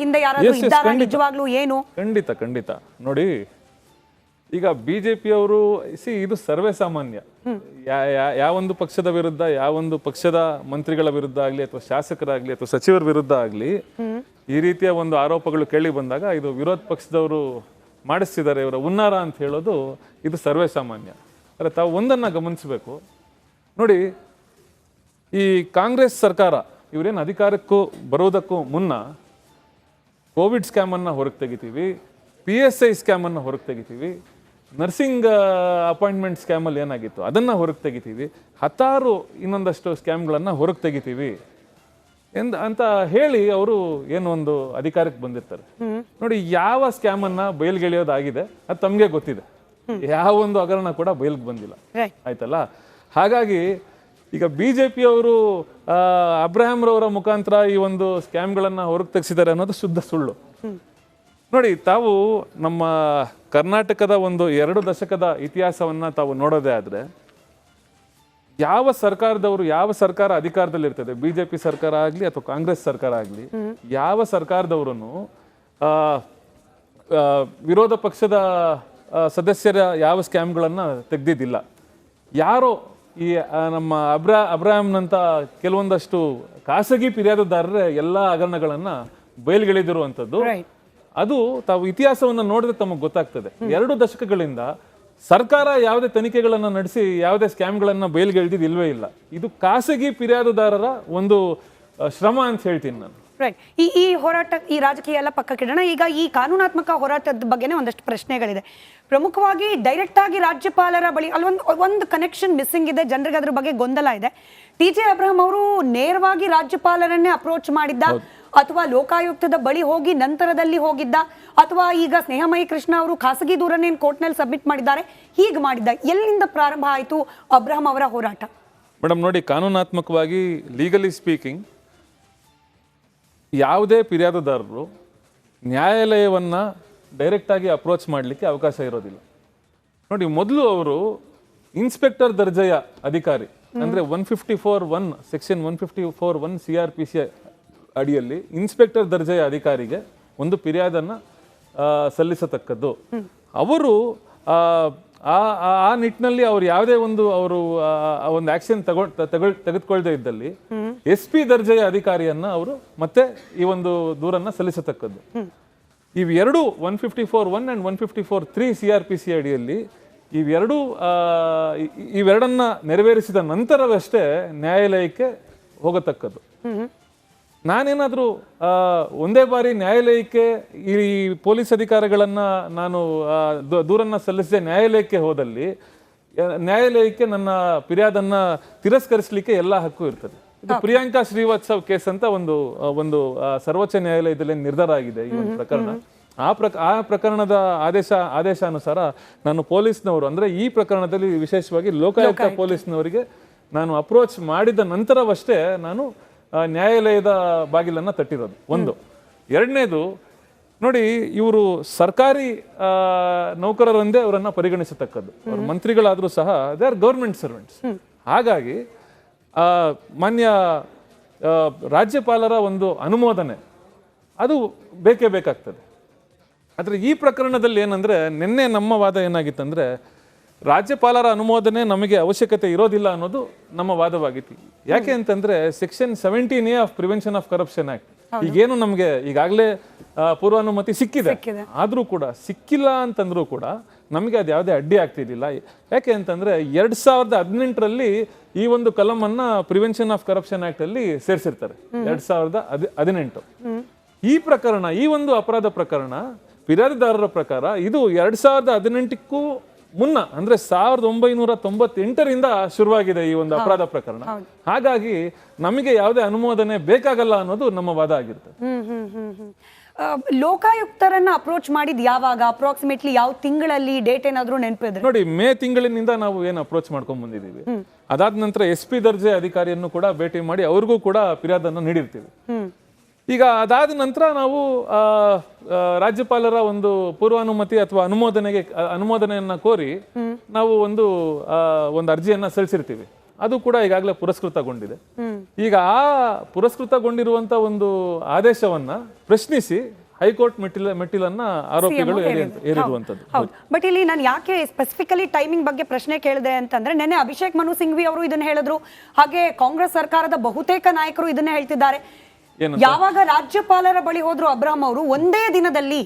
ಹಿಂದೆ ಯಾರಾದ್ರೂ ಇದ್ದಾರಾ ನಿಜವಾಗ್ಲೂ ಏನು? ಖಂಡಿತ ಖಂಡಿತ. ನೋಡಿ, ಈಗ ಬಿಜೆಪಿಯವರು ಇದು ಸರ್ವೇ ಸಾಮಾನ್ಯ. ಯಾವೊಂದು ಪಕ್ಷದ ವಿರುದ್ಧ, ಯಾವೊಂದು ಪಕ್ಷದ ಮಂತ್ರಿಗಳ ವಿರುದ್ಧ ಆಗ್ಲಿ ಅಥವಾ ಶಾಸಕರಾಗ್ಲಿ ಅಥವಾ ಸಚಿವರ ವಿರುದ್ಧ ಆಗ್ಲಿ ಈ ರೀತಿಯ ಒಂದು ಆರೋಪಗಳು ಕೇಳಿ ಬಂದಾಗ ಇದು ವಿರೋಧ ಪಕ್ಷದವರು ಮಾಡಿಸ್ತಿದ್ದಾರೆ ಇವರ ಹುನ್ನಾರ ಅಂತ ಹೇಳೋದು ಇದು ಸರ್ವೇ ಸಾಮಾನ್ಯ. ಆದರೆ ತಾವು ಒಂದನ್ನು ಗಮನಿಸಬೇಕು ನೋಡಿ, ಈ ಕಾಂಗ್ರೆಸ್ ಸರ್ಕಾರ ಇವರೇನು ಅಧಿಕಾರಕ್ಕೂ ಬರೋದಕ್ಕೂ ಮುನ್ನ ಕೋವಿಡ್ ಸ್ಕ್ಯಾಮನ್ನು ಹೊರಗೆ ತೆಗಿತೀವಿ, PSI ಸ್ಕ್ಯಾಮನ್ನು ಹೊರಗೆ ತೆಗಿತೀವಿ, ನರ್ಸಿಂಗ್ ಅಪಾಯಿಂಟ್ಮೆಂಟ್ ಸ್ಕ್ಯಾಮಲ್ಲಿ ಏನಾಗಿತ್ತು ಅದನ್ನು ಹೊರಗೆ ತೆಗಿತೀವಿ, ಹತ್ತಾರು ಇನ್ನೊಂದಷ್ಟು ಸ್ಕ್ಯಾಮ್ಗಳನ್ನು ಹೊರಗೆ ತೆಗಿತೀವಿ ಅಂತ ಹೇಳಿ ಅವರು ಏನೋ ಒಂದು ಅಧಿಕಾರಕ್ಕೆ ಬಂದಿರ್ತಾರೆ. ನೋಡಿ, ಯಾವ ಸ್ಕ್ಯಾಮನ್ನು ಬಯಲ್ಗೆಳೆಯೋದಾಗಿದೆ ಅದು ತಮಗೆ ಗೊತ್ತಿದೆ, ಯಾವ ಒಂದು ಹಗರಣ ಕೂಡ ಬಯಲ್ಗೆ ಬಂದಿಲ್ಲ, ಆಯ್ತಲ್ಲ. ಹಾಗಾಗಿ ಈಗ ಬಿಜೆಪಿಯವರು ಅಬ್ರಾಹಂರವರ ಮುಖಾಂತರ ಈ ಒಂದು ಸ್ಕ್ಯಾಮ್ಗಳನ್ನು ಹೊರಗೆ ತೆಗೆಸಿದ್ದಾರೆ ಅನ್ನೋದು ಶುದ್ಧ ಸುಳ್ಳು. ನೋಡಿ, ತಾವು ನಮ್ಮ ಕರ್ನಾಟಕದ ಒಂದು 2 ದಶಕದ ಇತಿಹಾಸವನ್ನು ತಾವು ನೋಡೋದೇ ಆದರೆ ಯಾವ ಸರ್ಕಾರದವರು, ಯಾವ ಸರ್ಕಾರ ಅಧಿಕಾರದಲ್ಲಿ ಇರ್ತದೆ, ಬಿಜೆಪಿ ಸರ್ಕಾರ ಆಗಲಿ ಅಥವಾ ಕಾಂಗ್ರೆಸ್ ಸರ್ಕಾರ ಆಗಲಿ, ಯಾವ ಸರ್ಕಾರದವರನ್ನು ವಿರೋಧ ಪಕ್ಷದ ಸದಸ್ಯರ ಯಾವ ಸ್ಕ್ಯಾಮ್ಗಳನ್ನು ತೆಗೆದಿದ್ದಿಲ್ಲ. ಯಾರೋ ಈ ನಮ್ಮ ಅಬ್ರಾಹಂನಂತ ಕೆಲವೊಂದಷ್ಟು ಖಾಸಗಿ ಫಿರ್ಯಾದುದಾರರೇ ಎಲ್ಲ ಹಗರಣಗಳನ್ನು ಬಯಲ್ಗೆಳೆದಿರುವಂಥದ್ದು. ಅದು ತಾವು ಇತಿಹಾಸವನ್ನು ನೋಡಿದ್ರೆ ತಮಗೆ ಗೊತ್ತಾಗ್ತದೆ. 2 ದಶಕಗಳಿಂದ ಸರ್ಕಾರ ಯಾವುದೇ ತನಿಖೆಗಳನ್ನು ನಡೆಸಿ ಯಾವುದೇ ಸ್ಕ್ಯಾಮ್ಗಳನ್ನು ಬಯಲ್ಗೆಳೆದಿದ್ದು ಇಲ್ವೇ ಇಲ್ಲ. ಇದು ಖಾಸಗಿ ಫಿರ್ಯಾದುದಾರರ ಒಂದು ಶ್ರಮ ಅಂತ ಹೇಳ್ತೀನಿ ನಾನು. ರೈಟ್. ಈ ಹೋರಾಟ, ಈ ರಾಜಕೀಯ ಎಲ್ಲ ಪಕ್ಕಕ್ಕಿಡೋಣ. ಈಗ ಈ ಕಾನೂನಾತ್ಮಕ ಹೋರಾಟದ ಬಗ್ಗೆನೇ ಒಂದಷ್ಟು ಪ್ರಶ್ನೆಗಳಿದೆ. ಪ್ರಮುಖವಾಗಿ ಡೈರೆಕ್ಟ್ ಆಗಿ ರಾಜ್ಯಪಾಲರ ಬಳಿ ಒಂದು ಕನೆಕ್ಷನ್ ಮಿಸ್ಸಿಂಗ್ ಇದೆ, ಜನರಿಗೆ ಅದ್ರ ಬಗ್ಗೆ ಗೊಂದಲ ಇದೆ. TJ ಅಬ್ರಹಂ ಅವರು ನೇರವಾಗಿ ರಾಜ್ಯಪಾಲರನ್ನೇ ಅಪ್ರೋಚ್ ಮಾಡಿದ್ದ ಅಥವಾ ಲೋಕಾಯುಕ್ತದ ಬಳಿ ಹೋಗಿ ನಂತರದಲ್ಲಿ ಹೋಗಿದ್ದ, ಅಥವಾ ಈಗ ಸ್ನೇಹಮಯಿ ಕೃಷ್ಣ ಅವರು ಖಾಸಗಿ ದೂರನ್ನೇನು ಕೋರ್ಟ್ನಲ್ಲಿ ಸಬ್ಮಿಟ್ ಮಾಡಿದ್ದಾರೆ, ಹೀಗೆ ಮಾಡಿದ್ದ? ಎಲ್ಲಿಂದ ಪ್ರಾರಂಭ ಆಯಿತು ಅಬ್ರಹಂ ಅವರ ಹೋರಾಟ? ಮೇಡಮ್ ನೋಡಿ, ಕಾನೂನಾತ್ಮಕವಾಗಿ ಲೀಗಲಿ ಸ್ಪೀಕಿಂಗ್ ಯಾವುದೇ ಫಿರ್ಯಾದುದಾರರು ನ್ಯಾಯಾಲಯವನ್ನು ಡೈರೆಕ್ಟಾಗಿ ಅಪ್ರೋಚ್ ಮಾಡಲಿಕ್ಕೆ ಅವಕಾಶ ಇರೋದಿಲ್ಲ. ನೋಡಿ, ಮೊದಲು ಅವರು ಇನ್ಸ್ಪೆಕ್ಟರ್ ದರ್ಜೆಯ ಅಧಿಕಾರಿ ಅಂದರೆ 154(1) ಸೆಕ್ಷನ್ 154(1) CRPC ಅಡಿಯಲ್ಲಿ ಇನ್ಸ್ಪೆಕ್ಟರ್ ದರ್ಜೆಯ ಅಧಿಕಾರಿಗೆ ಒಂದು ಫಿರ್ಯಾದನ್ನು ಸಲ್ಲಿಸತಕ್ಕದ್ದು. ಅವರು ಆ ನಿಟ್ಟಿನಲ್ಲಿ ಅವ್ರು ಯಾವುದೇ ಒಂದು ಆಕ್ಷನ್ ತೆಗೆದುಕೊಳ್ಳದೆ ಇದ್ದಲ್ಲಿ SP ದರ್ಜೆಯ ಅಧಿಕಾರಿಯನ್ನ ಅವರು ಮತ್ತೆ ಈ ಒಂದು ದೂರನ್ನ ಸಲ್ಲಿಸತಕ್ಕದ್ದು. ಇವೆರಡು 154(1) and 154(3) CRPC ಅಡಿಯಲ್ಲಿ ಇವೆರಡನ್ನ ನೆರವೇರಿಸಿದ ನಂತರವಷ್ಟೇ ನ್ಯಾಯಾಲಯಕ್ಕೆ ಹೋಗತಕ್ಕದ್ದು. ನಾನೇನಾದರೂ ಒಂದೇ ಬಾರಿ ನ್ಯಾಯಾಲಯಕ್ಕೆ ಈ ಪೊಲೀಸ್ ಅಧಿಕಾರಿಗಳನ್ನ ನಾನು ದೂರನ್ನ ಸಲ್ಲಿಸಿದ ನ್ಯಾಯಾಲಯಕ್ಕೆ ಹೋದಲ್ಲಿ ನ್ಯಾಯಾಲಯಕ್ಕೆ ನನ್ನ ಫಿರ್ಯಾದನ್ನ ತಿರಸ್ಕರಿಸಲಿಕ್ಕೆ ಎಲ್ಲ ಹಕ್ಕು ಇರ್ತದೆ. ಇದು ಪ್ರಿಯಾಂಕಾ ಶ್ರೀವಾತ್ಸವ್ ಕೇಸ್ ಅಂತ ಒಂದು ಸರ್ವೋಚ್ಚ ನ್ಯಾಯಾಲಯದಲ್ಲಿ ನಿರ್ಧಾರ ಆಗಿದೆ ಈ ಒಂದು ಪ್ರಕರಣ. ಆ ಪ್ರಕರಣದ ಆದೇಶಾನುಸಾರ ನಾನು ಪೊಲೀಸ್ನವರು ಅಂದ್ರೆ ಈ ಪ್ರಕರಣದಲ್ಲಿ ವಿಶೇಷವಾಗಿ ಲೋಕಾಯುಕ್ತ ಪೊಲೀಸ್ನವರಿಗೆ ನಾನು ಅಪ್ರೋಚ್ ಮಾಡಿದ ನಂತರವಷ್ಟೇ ನಾನು ನ್ಯಾಯಾಲಯದ ಬಾಗಿಲನ್ನ ತಟ್ಟಿರೋದು. ಒಂದು. ಎರಡನೇದು ನೋಡಿ, ಇವರು ಸರ್ಕಾರಿ ನೌಕರರಂದೇ ಅವರನ್ನ ಪರಿಗಣಿಸತಕ್ಕದ್ದು. ಅವರು ಮಂತ್ರಿಗಳಾದ್ರೂ ಸಹ ದೇ ಆರ್ ಗವರ್ಮೆಂಟ್ ಸರ್ವೆಂಟ್ಸ್. ಹಾಗಾಗಿ ಮಾನ್ಯ ರಾಜ್ಯಪಾಲರ ಒಂದು ಅನುಮೋದನೆ ಅದು ಬೇಕೇ ಬೇಕಾಗ್ತದೆ. ಆದರೆ ಈ ಪ್ರಕರಣದಲ್ಲಿ ಏನಂದ್ರೆ, ನಿನ್ನೆ ನಮ್ಮ ವಾದ ಏನಾಗಿತ್ತಂದ್ರೆ ರಾಜ್ಯಪಾಲರ ಅನುಮೋದನೆ ನಮಗೆ ಅವಶ್ಯಕತೆ ಇರೋದಿಲ್ಲ ಅನ್ನೋದು ನಮ್ಮ ವಾದವಾಗಿತ್ತು. ಯಾಕೆ ಅಂತಂದ್ರೆ section 17A of prevention of corruption act ಈಗೇನು ನಮಗೆ ಈಗಾಗಲೇ ಪೂರ್ವಾನುಮತಿ ಸಿಕ್ಕಿದೆ, ಆದ್ರೂ ಕೂಡ ಸಿಕ್ಕಿಲ್ಲ ಅಂತಂದ್ರೂ ಕೂಡ ನಮಗೆ ಅದು ಯಾವುದೇ ಅಡ್ಡಿ ಆಗ್ತಿದ್ದಿಲ್ಲ. ಯಾಕೆ ಅಂತಂದ್ರೆ 2018ರಲ್ಲಿ ಈ ಒಂದು ಕಲಮನ್ನ ಪ್ರಿವೆನ್ಷನ್ ಆಫ್ ಕರಪ್ಷನ್ ಆಕ್ಟ್ ಅಲ್ಲಿ ಸೇರಿಸಿರ್ತಾರೆ. 2018 ಈ ಪ್ರಕರಣ, ಈ ಒಂದು ಅಪರಾಧ ಪ್ರಕರಣ ಫಿರ್ಯಾದುದಾರರ ಪ್ರಕಾರ ಇದು 2018ಕ್ಕೂ ಮುನ್ನ ಅಂದ್ರೆ 1998ರಿಂದ ಶುರುವಾಗಿದೆ ಈ ಒಂದು ಅಪರಾಧ ಪ್ರಕರಣ. ಹಾಗಾಗಿ ನಮಗೆ ಯಾವುದೇ ಅನುಮೋದನೆ ಬೇಕಾಗಲ್ಲ ಅನ್ನೋದು ನಮ್ಮ ವಾದ ಆಗಿರ್ತದೆ. ಲೋಕಾಯುಕ್ತರನ್ನ ಅಪ್ರೋಚ್ ಮಾಡಿದ್ ಯಾವಾಗ, ಅಪ್ರಾಕ್ಸಿಮೇಟ್ಲಿ ಯಾವ ತಿಂಗಳಲ್ಲಿ, ಡೇಟ್ ಏನಾದ್ರೂ ನೆನಪಿದ್ರೆ? ನೋಡಿ, ಮೇ ತಿಂಗಳಿನಿಂದ ನಾವು ಏನು ಅಪ್ರೋಚ್ ಮಾಡ್ಕೊಂಡ್ ಬಂದಿದ್ದೀವಿ. ಅದಾದ ನಂತರ SP ದರ್ಜೆ ಅಧಿಕಾರಿಯನ್ನು ಕೂಡ ಭೇಟಿ ಮಾಡಿ ಅವ್ರಿಗೂ ಕೂಡ ಫಿರ್ಯಾದನ್ನು ನೀಡಿರ್ತೀವಿ. ಈಗ ಅದಾದ ನಂತರ ನಾವು ರಾಜ್ಯಪಾಲರ ಒಂದು ಪೂರ್ವಾನುಮತಿ ಅಥವಾ ಅನುಮೋದನೆಯನ್ನ ಕೋರಿ ನಾವು ಒಂದು ಅರ್ಜಿಯನ್ನ ಸಲ್ಲಿಸಿರ್ತೀವಿ. ಅದು ಕೂಡ ಈಗಾಗಲೇ ಪುರಸ್ಕೃತಗೊಂಡಿದೆ. ಈಗ ಆ ಪುರಸ್ಕೃತಗೊಂಡಿರುವಂತ ಒಂದು ಆದೇಶವನ್ನ ಪ್ರಶ್ನಿಸಿ ಹೈಕೋರ್ಟ್ ಮೆಟ್ಟಿಲನ್ನ ಆರೋಪಿಗಳು ಏರಿರುವಂತದ್ದು. ಹೌದು, ಬಟ್ ಇಲ್ಲಿ ನಾನು ಯಾಕೆ ಸ್ಪೆಸಿಫಿಕಲಿ ಟೈಮಿಂಗ್ ಬಗ್ಗೆ ಪ್ರಶ್ನೆ ಕೇಳಿದೆ ಅಂತಂದ್ರೆ, ನೆನ್ನೆ ಅಭಿಷೇಕ್ ಮನು ಸಿಂಘ್ವಿ ಅವರು ಇದನ್ನ ಹೇಳಿದ್ರು, ಹಾಗೆ ಕಾಂಗ್ರೆಸ್ ಸರ್ಕಾರದ ಬಹುತೇಕ ನಾಯಕರು ಇದನ್ನ ಹೇಳ್ತಿದ್ದಾರೆ. ಯಾವಾಗ ರಾಜ್ಯಪಾಲರ ಬಳಿ ಹೋದ್ರು ಅಬ್ರಹಂ ಅವರು, ಒಂದೇ ದಿನದಲ್ಲಿ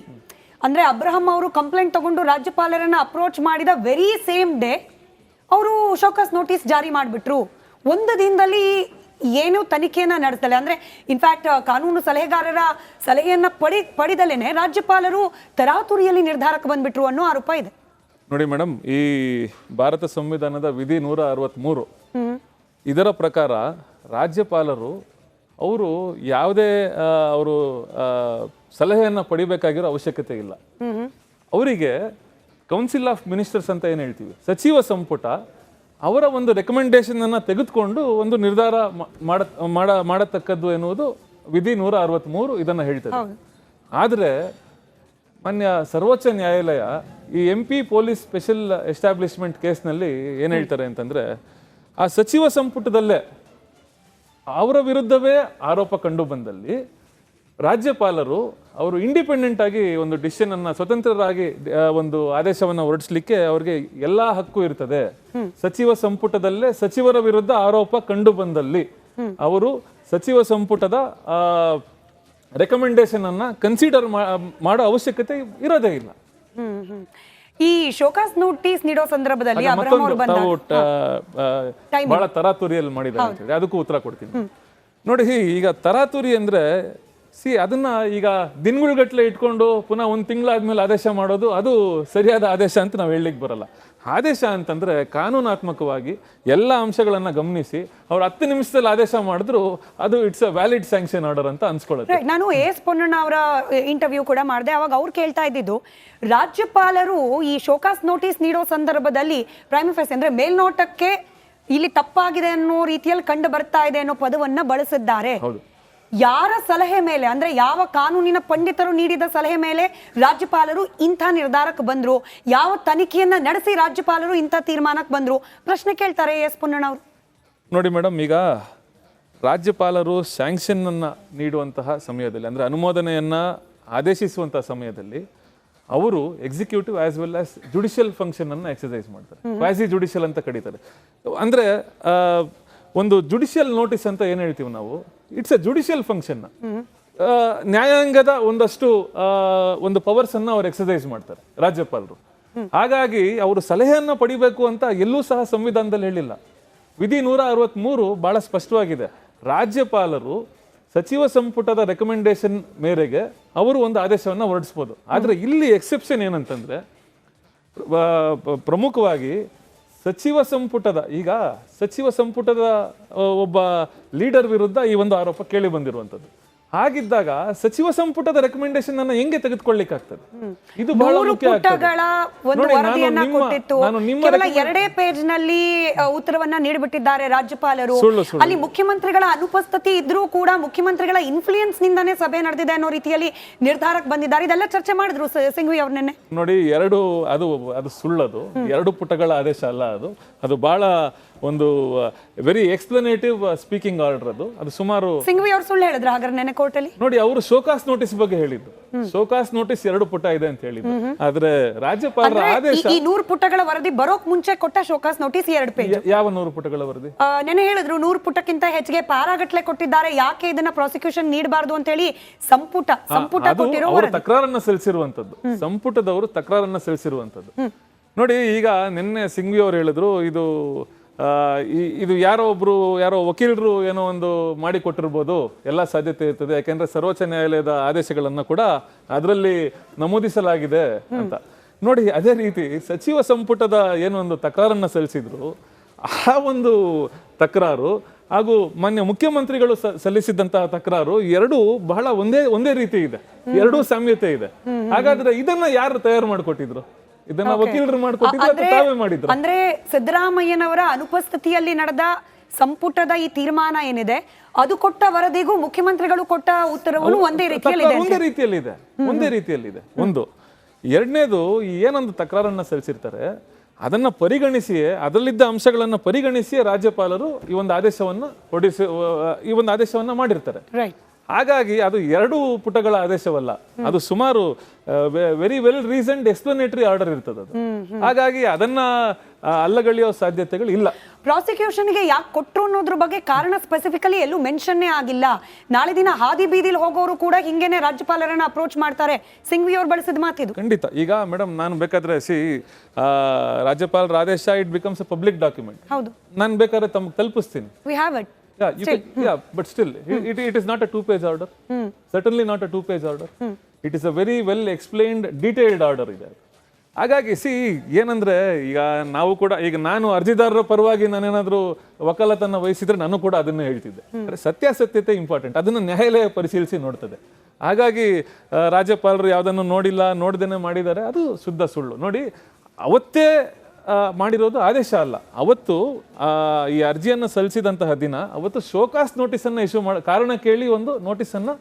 ಅಂದ್ರೆ ಅಬ್ರಹಂ ಅವರು ಕಂಪ್ಲೇಂಟ್ ತಗೊಂಡು ರಾಜ್ಯಪಾಲರನ್ನ ಅಪ್ರೋಚ್ ಮಾಡಿದ ವೆರಿ ಸೇಮ್ ಡೇ ಅವರು ಶೋಕಾಸ್ ನೋಟಿಸ್ ಜಾರಿ ಮಾಡಿಬಿಟ್ರು. ಒಂದು ದಿನದಲ್ಲಿ ಏನು ತನಿಖೆಯನ್ನ ನಡೆಸಲ್ಲ, ಅಂದ್ರೆ ಇನ್ಫ್ಯಾಕ್ಟ್ ಕಾನೂನು ಸಲಹೆಗಾರರ ಸಲಹೆಯನ್ನ ಪಡೆದಲೇನೆ ರಾಜ್ಯಪಾಲರು ತರಾತುರಿಯಲ್ಲಿ ನಿರ್ಧಾರಕ್ಕೆ ಬಂದ್ಬಿಟ್ರು ಅನ್ನೋ ಆರೋಪ ಇದೆ. ನೋಡಿ ಮೇಡಮ್, ಈ ಭಾರತ ಸಂವಿಧಾನದ ವಿಧಿ 163 ಇದರ ಪ್ರಕಾರ ರಾಜ್ಯಪಾಲರು ಅವರು ಯಾವುದೇ ಅವರು ಸಲಹೆಯನ್ನ ಪಡಿಬೇಕಾಗಿರೋ ಅವಶ್ಯಕತೆ ಇಲ್ಲ. ಅವರಿಗೆ ಕೌನ್ಸಿಲ್ ಆಫ್ ಮಿನಿಸ್ಟರ್ಸ್ ಅಂತ ಏನು ಹೇಳ್ತೀವಿ, ಸಚಿವ ಸಂಪುಟ ಅವರ ಒಂದು ರೆಕಮೆಂಡೇಶನ್ ಅನ್ನ ತೆಗೆದುಕೊಂಡು ಒಂದು ನಿರ್ಧಾರ ಮಾಡತಕ್ಕದ್ದು ಎನ್ನುವುದು ವಿಧಿ 163 ಇದನ್ನ ಹೇಳ್ತದೆ. ಆದ್ರೆ ಮಾನ್ಯ ಸರ್ವೋಚ್ಚ ನ್ಯಾಯಾಲಯ ಈ MP ಪೊಲೀಸ್ ಸ್ಪೆಷಲ್ ಎಸ್ಟಾಬ್ಲಿಷ್ಮೆಂಟ್ ಕೇಸ್ನಲ್ಲಿ ಏನ್ ಹೇಳ್ತಾರೆ ಅಂತಂದ್ರೆ, ಆ ಸಚಿವ ಸಂಪುಟದಲ್ಲೇ ಅವರ ವಿರುದ್ಧವೇ ಆರೋಪ ಕಂಡು ಬಂದಲ್ಲಿ ರಾಜ್ಯಪಾಲರು ಅವರು ಇಂಡಿಪೆಂಡೆಂಟ್ ಆಗಿ ಒಂದು ಡಿಸಿಷನ್ ಅನ್ನ ಸ್ವತಂತ್ರರಾಗಿ ಒಂದು ಆದೇಶವನ್ನ ಹೊರಡಿಸಲಿಕ್ಕೆ ಅವ್ರಿಗೆ ಎಲ್ಲಾ ಹಕ್ಕು ಇರ್ತದೆ. ಸಚಿವ ಸಂಪುಟದಲ್ಲೇ ಸಚಿವರ ವಿರುದ್ಧ ಆರೋಪ ಕಂಡು ಬಂದಲ್ಲಿ ಅವರು ಸಚಿವ ಸಂಪುಟದ ರೆಕಮೆಂಡೇಶನ್ ಅನ್ನ ಕನ್ಸಿಡರ್ ಮಾಡೋ ಅವಶ್ಯಕತೆ ಇರೋದೇ ಇಲ್ಲ. ಈ ಶೋಕಾಸ್ ನೋಟಿಸ್ ನೀಡೋ ಸಂದರ್ಭದಲ್ಲಿ ಅಬ್ರಹಂ ಅವರು ಬಹಳ ತರಾತುರಿಯಲ್ಲಿ ಮಾಡಿದ್ದಾರೆ ಅಂತ ಹೇಳಿ ಅದಕ್ಕೂ ಉತ್ತರ ಕೊಡ್ತೀನಿ. ನೋಡಿ, ಈಗ ತರಾತುರಿ ಅಂದ್ರೆ ಅದನ್ನ ಈಗ ದಿನಗಳುಗಟ್ಲೆ ಇಟ್ಕೊಂಡು ಪುನಃ ಒಂದು ತಿಂಗಳಾದ್ಮೇಲೆ ಆದೇಶ ಮಾಡೋದು ಅದು ಸರಿಯಾದ ಆದೇಶ ಅಂತ ನಾವು ಹೇಳಲಿಕ್ಕೆ ಬರಲ್ಲ. ಆದೇಶ ಅಂತಂದ್ರೆ ಕಾನೂನಾತ್ಮಕವಾಗಿ ಎಲ್ಲ ಅಂಶಗಳನ್ನ ಗಮನಿಸಿ ಅವ್ರು 10 ನಿಮಿಷದಲ್ಲಿ ಆದೇಶ ಮಾಡಿದ್ರು ಅದು it's a valid sanction order ಅಂತ ಅನ್ಸ್ಕೊಳ್ಳುತ್ತೆ. ನಾನು ಎಸ್ ಪೊನ್ನಣ್ಣ ಅವರ ಇಂಟರ್ವ್ಯೂ ಕೂಡ ಮಾಡಿದೆ. ಅವಾಗ ಅವ್ರು ಕೇಳ್ತಾ ಇದ್ದಿದ್ದು, ರಾಜ್ಯಪಾಲರು ಈ ಶೋಕಾಸ್ ನೋಟಿಸ್ ನೀಡೋ ಸಂದರ್ಭದಲ್ಲಿ ಪ್ರೈಮ್ ಫೇಸ್ ಅಂದ್ರೆ ಮೇಲ್ನೋಟಕ್ಕೆ ಇಲ್ಲಿ ತಪ್ಪಾಗಿದೆ ಅನ್ನೋ ರೀತಿಯಲ್ಲಿ ಕಂಡು ಬರ್ತಾ ಇದೆ ಅನ್ನೋ ಪದವನ್ನ ಬಳಸಿದ್ದಾರೆ. ಯಾರ ಸಲಹೆ ಮೇಲೆ, ಅಂದ್ರೆ ಯಾವ ಕಾನೂನಿನ ಪಂಡಿತರು ನೀಡಿದ ಸಲಹೆ ಮೇಲೆ ರಾಜ್ಯಪಾಲರು ಇಂಥ ನಿರ್ಧಾರಕ್ಕೆ ಬಂದ್ರು, ಯಾವ ತನಿಖೆಯನ್ನ ನಡೆಸಿ ರಾಜ್ಯಪಾಲರು ಇಂಥ ತೀರ್ಮಾನಕ್ಕೆ ಬಂದ್ರು, ಪ್ರಶ್ನೆ ಕೇಳ್ತಾರೆ ಎಸ್ ಪೊನ್ನಣ್ಣ ಅವರು. ನೋಡಿ ಮೇಡಮ್, ಈಗ ರಾಜ್ಯಪಾಲರು ಸ್ಯಾಂಕ್ಷನ್ ಅನ್ನ ನೀಡುವಂತಹ ಸಮಯದಲ್ಲಿ ಅಂದ್ರೆ ಅನುಮೋದನೆಯನ್ನ ಆದೇಶಿಸುವಂತಹ ಸಮಯದಲ್ಲಿ ಅವರು executive as well as judicial function ಅನ್ನ ಎಕ್ಸರ್ಸೈಸ್ ಮಾಡ್ತಾರೆ. ಕ್ವಾಸಿ ಜುಡಿಷಿಯಲ್ ಅಂತ ಕರೀತಾರೆ. ಅಂದ್ರೆ ಒಂದು ಜುಡಿಷಿಯಲ್ ನೋಟಿಸ್ ಅಂತ ಏನ್ ಹೇಳ್ತೀವಿ ನಾವು, ಇಟ್ಸ್ ಅ ಜುಡಿಷಿಯಲ್ ಫಂಕ್ಷನ್. ನ್ಯಾಯಾಂಗದ ಒಂದಷ್ಟು ಒಂದು ಪವರ್ಸ್ ಅನ್ನ ಅವ್ರು ಎಕ್ಸರ್ಸೈಸ್ ಮಾಡ್ತಾರೆ ರಾಜ್ಯಪಾಲರು. ಹಾಗಾಗಿ ಅವರು ಸಲಹೆಯನ್ನ ಪಡಿಬೇಕು ಅಂತ ಎಲ್ಲೂ ಸಹ ಸಂವಿಧಾನದಲ್ಲಿ ಹೇಳಿಲ್ಲ. ವಿಧಿ 163 ಬಹಳ ಸ್ಪಷ್ಟವಾಗಿದೆ. ರಾಜ್ಯಪಾಲರು ಸಚಿವ ಸಂಪುಟದ ರೆಕಮೆಂಡೇಶನ್ ಮೇರೆಗೆ ಅವರು ಒಂದು ಆದೇಶವನ್ನ ಹೊರಡಿಸಬಹುದು. ಆದ್ರೆ ಇಲ್ಲಿ ಎಕ್ಸೆಪ್ಷನ್ ಏನಂತಂದ್ರೆ, ಪ್ರಮುಖವಾಗಿ ಸಚಿವ ಸಂಪುಟದ ಒಬ್ಬ ಲೀಡರ್ ವಿರುದ್ಧ ಈ ಒಂದು ಆರೋಪ ಕೇಳಿ ಬಂದಿರುವಂತದ್ದು. ಹಾಗಿದ್ದಾಗ ಸಚಿವ ಸಂಪುಟದ ರೆಕಮೆಂಡೇಶನ್ ಅನ್ನ ಹೆಂಗೆ ತೆಗೆದುಕೊಳ್ಳಿಕ್ಕಾಗ್ತದೆ? ಇದು ಬಹಳ ಮುಖ್ಯ ಆಗ್ತದೆ. ಎರಡೇ ಪೇಜ್ ನಲ್ಲಿ ಉತ್ತರವನ್ನ ನೀಡಿಬಿಟ್ಟಿದ್ದಾರೆ ರಾಜ್ಯಪಾಲರು. ಅಲ್ಲಿ ಮುಖ್ಯಮಂತ್ರಿಗಳ ಅನುಪಸ್ಥಿತಿ ಇದ್ರೂ ಕೂಡ ಮುಖ್ಯಮಂತ್ರಿಗಳ ಇನ್ಫ್ಲೂಯೆನ್ಸ್ ನಿಂದಾನೇ ಸಭೆ ನಡೆದಿದೆ ಅನ್ನೋ ರೀತಿಯಲ್ಲಿ ನಿರ್ಧಾರಕ್ಕೆ ಬಂದಿದ್ದಾರೆ. ಇದೆಲ್ಲ ಚರ್ಚೆ ಮಾಡಿದ್ರು ಸಿಂಘ್ವಿ ಅವ್ರ ನೆನ್ನೆ. ನೋಡಿ, ಅದು ಸುಳ್ಳದು. 2 ಪುಟಗಳ ಆದೇಶ ಅಲ್ಲ ಅದು ಬಹಳ ಒಂದು ವೆರಿ ಎಕ್ಸ್ಪ್ಲನೇಟಿವ್ ಸ್ಪೀಕಿಂಗ್ ಆರ್ಡರ್. ಅದು ಸುಮಾರು ಸಿಂಘ್ವಿ ಅವರು ಸುಳ್ಳು ಹೇಳಿದ್ರು ಹಾಗಾದ್ರೆ ನೆನ್ನೆ ಕೋರ್ಟ್ ಅಲ್ಲಿ. ನೋಡಿ, ಅವರು ಶೋಕಾಸ್ ನೋಟಿಸ್ ಬಗ್ಗೆ ಹೇಳಿದ್ದು. ಶೋಕಾಸ್ ನೋಟಿಸ್ 2 ಪುಟ ಇದೆ ಅಂತ ಹೇಳಿದ್ರು. ಆದ್ರೆ ರಾಜ್ಯಪಾಲರ ಆದೇಶ ಈ 100 ಪುಟಗಳ ವರದಿ ಬರೋಕ್ ಮುಂಚೆ ಕೊಟ್ಟ ಶೋಕಾಸ್ ನೋಟಿಸ್ 2 ಪೇಜ್. ಯಾವ 100 ಪುಟಗಳ ವರದಿ? ನೆನ್ನೆ ಹೇಳಿದ್ರು 100 ಪುಟಕ್ಕಿಂತ ಹೆಚ್ಚಿಗೆ ಪ್ಯಾರಾಗಟ್ಲೆ ಕೊಟ್ಟಿದ್ದಾರೆ, ಯಾಕೆ ಇದನ್ನ ಪ್ರಾಸಿಕ್ಯೂಷನ್ ನೀಡಬಾರ್ದು ಅಂತ ಹೇಳಿ ಸಂಪುಟ ಕೊಟ್ಟಿರೋ ಅವರ ತಕರಾರನ್ನ ಸಲ್ಲಿಸಿರುವಂತದ್ದು. ಸಂಪುಟದವರು ತಕರಾರನ್ನ ಸಲ್ಲಿಸಿರುವಂತದ್ದು. ನೋಡಿ, ಈಗ ನಿನ್ನೆ ಸಿಂಘ್ವಿ ಅವರು ಹೇಳಿದ್ರು ಇದು ಯಾರೋ ವಕೀಲರು ಏನೋ ಒಂದು ಮಾಡಿ ಕೊಟ್ಟಿರ್ಬೋದು, ಎಲ್ಲ ಸಾಧ್ಯತೆ ಇರ್ತದೆ, ಯಾಕೆಂದ್ರೆ ಸರ್ವೋಚ್ಚ ನ್ಯಾಯಾಲಯದ ಆದೇಶಗಳನ್ನ ಕೂಡ ಅದರಲ್ಲಿ ನಮೂದಿಸಲಾಗಿದೆ ಅಂತ. ನೋಡಿ, ಅದೇ ರೀತಿ ಸಚಿವ ಸಂಪುಟದ ಏನೋ ಒಂದು ತಕರಾರನ್ನ ಸಲ್ಲಿಸಿದ್ರು, ಆ ಒಂದು ತಕರಾರು ಹಾಗೂ ಮಾನ್ಯ ಮುಖ್ಯಮಂತ್ರಿಗಳು ಸಲ್ಲಿಸಿದಂತಹ ತಕರಾರು ಎರಡೂ ಬಹಳ ಒಂದೇ ರೀತಿ ಇದೆ, ಎರಡೂ ಸಾಮ್ಯತೆ ಇದೆ. ಹಾಗಾದ್ರೆ ಇದನ್ನ ಯಾರು ತಯಾರು ಮಾಡಿಕೊಟ್ಟಿದ್ರು? ಇದನ್ನ ವಕೀಲರು ಮಾಡಿಕೊಟ್ಟಿದ್ರು, ತಾವೇ ಮಾಡಿದ್ರು. ಅಂದ್ರೆ ಸಿದ್ದರಾಮಯ್ಯನವರ ಅನುಪಸ್ಥಿತಿಯಲ್ಲಿ ನಡೆದ ಸಂಪುಟದ ಈ ತೀರ್ಮಾನ ಏನಿದೆ ಅದು ಕೊಟ್ಟ ವರದಿಗೂ ಮುಖ್ಯಮಂತ್ರಿಗಳು ಕೊಟ್ಟ ಉತ್ತರವನ್ನು ಒಂದೇ ರೀತಿಯಲ್ಲಿದೆ. ಒಂದು. ಎರಡನೇದು, ಏನೊಂದು ತಕರಾರನ್ನ ಸಲ್ಲಿಸಿರ್ತಾರೆ ಅದನ್ನ ಪರಿಗಣಿಸಿಯೇ ಅದರಲ್ಲಿದ್ದ ಅಂಶಗಳನ್ನು ಪರಿಗಣಿಸಿಯೇ ರಾಜ್ಯಪಾಲರು ಈ ಒಂದು ಆದೇಶವನ್ನ ಮಾಡಿರ್ತಾರೆ. ರೈಟ್. ಹಾಗಾಗಿ ಅದು 2 ಪುಟಗಳ ಆದೇಶವಲ್ಲ, ಅದು ಸುಮಾರು ವೆರಿ ವೆಲ್ ರೀಸನ್ಡ್ ಎಕ್ಸ್ಪ್ಲನೇಟರಿ ಆರ್ಡರ್ ಇರ್ತದೆ ಅದು. ಹಾಗಾಗಿ ಅದನ್ನ ಅಲ್ಲಗಳೆಯೋ ಸಾಧ್ಯತೆಗಳು ಇಲ್ಲ. ಪ್ರಾಸಿಕ್ಯೂಷನ್ಗೆ ಯಾಕೆ ಕೊಟ್ರು ಅನ್ನೋದ್ರ ಬಗ್ಗೆ ಕಾರಣ ಸ್ಪೆಸಿಫಿಕಲಿ ಎಲ್ಲೂ ಮೆನ್ಷನ್ನೇ ಆಗಿಲ್ಲ. ನಾಳೆ ದಿನ ಹಾದಿ ಬೀದಿಲಿ ಹೋಗೋರು ಕೂಡ ಹಿಂಗೇನೆ ರಾಜ್ಯಪಾಲರನ್ನ ಅಪ್ರೋಚ್ ಮಾಡ್ತಾರೆ. ಸಿಂಘ್ವಿ ಅವ್ರು ಬಳಸಿದ ಮಾತಿದು. ಖಂಡಿತ. ಈಗ ಮೇಡಮ್, ನಾನು ಬೇಕಾದ್ರೆ ರಾಜ್ಯಪಾಲರ ಆದೇಶ it becomes a public document. ಹೌದು, ನಾನು ಬೇಕಾದ್ರೆ ತಮಗೆ ತಲುಪಿಸ್ತೀನಿ. We have it. But still, it is not a 2-page order. Certainly not a 2-page order. It is a very well explained, detailed order ಇದೆ. ಹಾಗಾಗಿ ಏನಂದ್ರೆ, ಈಗ ನಾವು ಕೂಡ, ಈಗ ನಾನು ಅರ್ಜಿದಾರರ ಪರವಾಗಿ ನಾನೇನಾದ್ರೂ ವಕಾಲತನ್ನ ವಹಿಸಿದ್ರೆ ನಾನು ಕೂಡ ಅದನ್ನ ಹೇಳ್ತಿದ್ದೆ. ಸತ್ಯಾಸತ್ಯತೆ ಇಂಪಾರ್ಟೆಂಟ್, ಅದನ್ನ ನ್ಯಾಯಾಲಯ ಪರಿಶೀಲಿಸಿ ನೋಡ್ತದೆ. ಹಾಗಾಗಿ ರಾಜ್ಯಪಾಲರು ಯಾವುದನ್ನು ನೋಡ್ದೇನೆ ಮಾಡಿದ್ದಾರೆ, ಅದು ಶುದ್ಧ ಸುಳ್ಳು. ನೋಡಿ, ಅವತ್ತೇ ಮಾಡಿರೋದು ಆದೇಶ ಅಲ್ಲ, ಅವತ್ತು ಈ ಅರ್ಜಿಯನ್ನು ಸಲ್ಲಿಸಿದಂತಹ ದಿನ ಅವತ್ತು ಶೋಕಾಸ್ ನೋಟಿಸನ್ನು ಇಶ್ಯೂ ಕಾರಣ ಕೇಳಿ ಒಂದು ನೋಟಿಸನ್ನು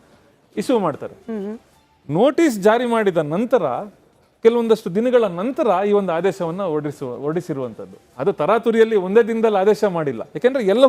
ಇಶ್ಯೂ ಮಾಡ್ತಾರೆ. ನೋಟಿಸ್ ಜಾರಿ ಮಾಡಿದ ನಂತರ ಕೆಲವೊಂದಷ್ಟು ದಿನಗಳ ನಂತರ ಈ ಒಂದು ಆದೇಶವನ್ನು ಹೊರಡಿಸಿರುವಂಥದ್ದು. ಅದು ತರಾತುರಿಯಲ್ಲಿ ಒಂದೇ ದಿನದಲ್ಲಿ ಆದೇಶ ಮಾಡಿಲ್ಲ, ಯಾಕೆಂದ್ರೆ ಎಲ್ಲವೂ